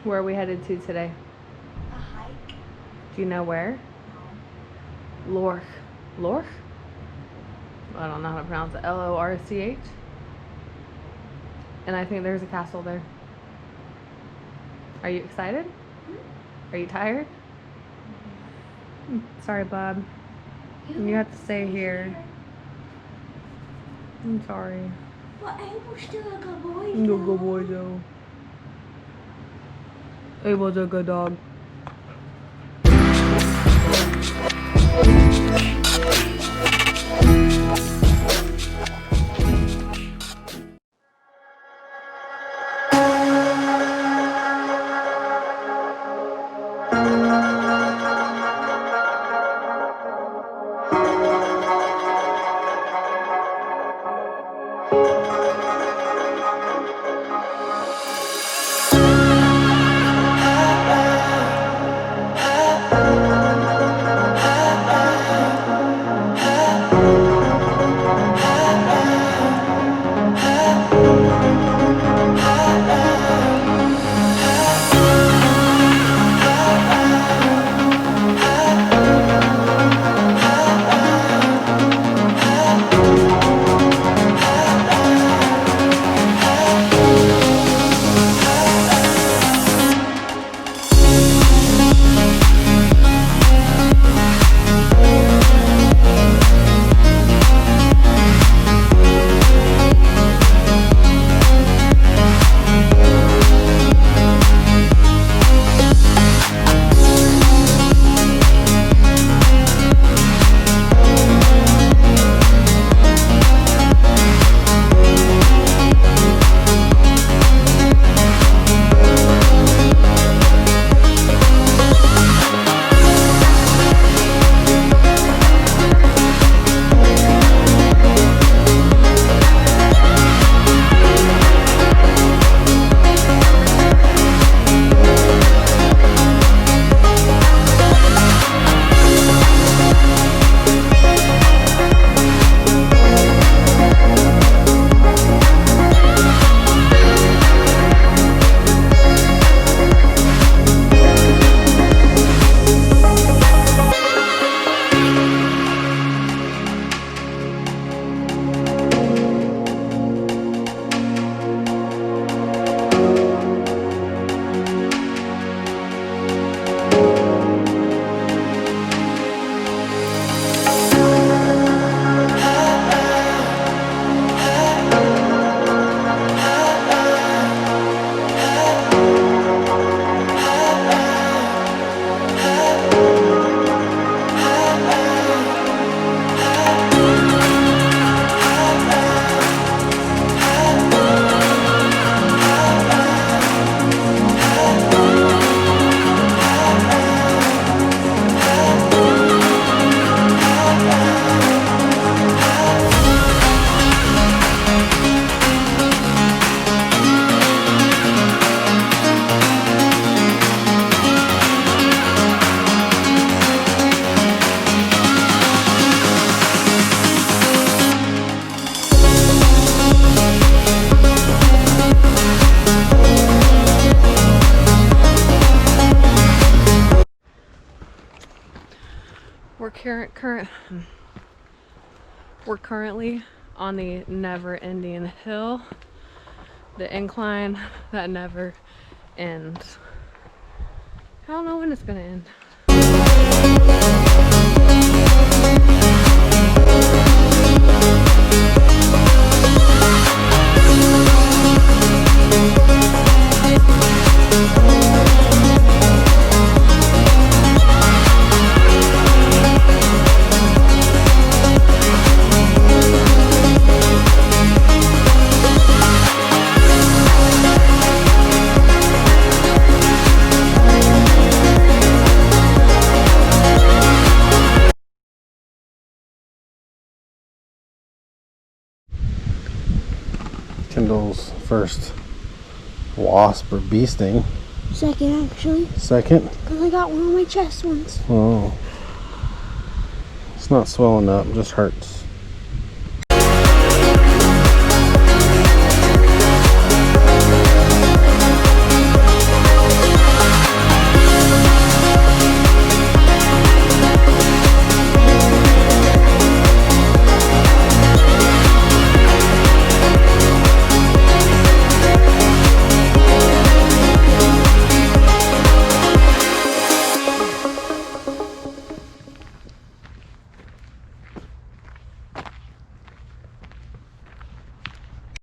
Where are we headed to today? A hike? Do you know where? No. Lorch. Lorch? I don't know how to pronounce it. Lorch. And I think there's a castle there. Are you excited? Are you tired? Sorry, Bob. You have to stay here. I'm sorry. But Abel's still a good boy. You're a good boy, though. Abel's a good dog. We're currently on the never-ending hill, the incline that never ends. I don't know when it's gonna end. Kendall's first wasp or bee sting. Second, actually. Second? Because I got one on my chest once. Oh. It's not swelling up, just hurts.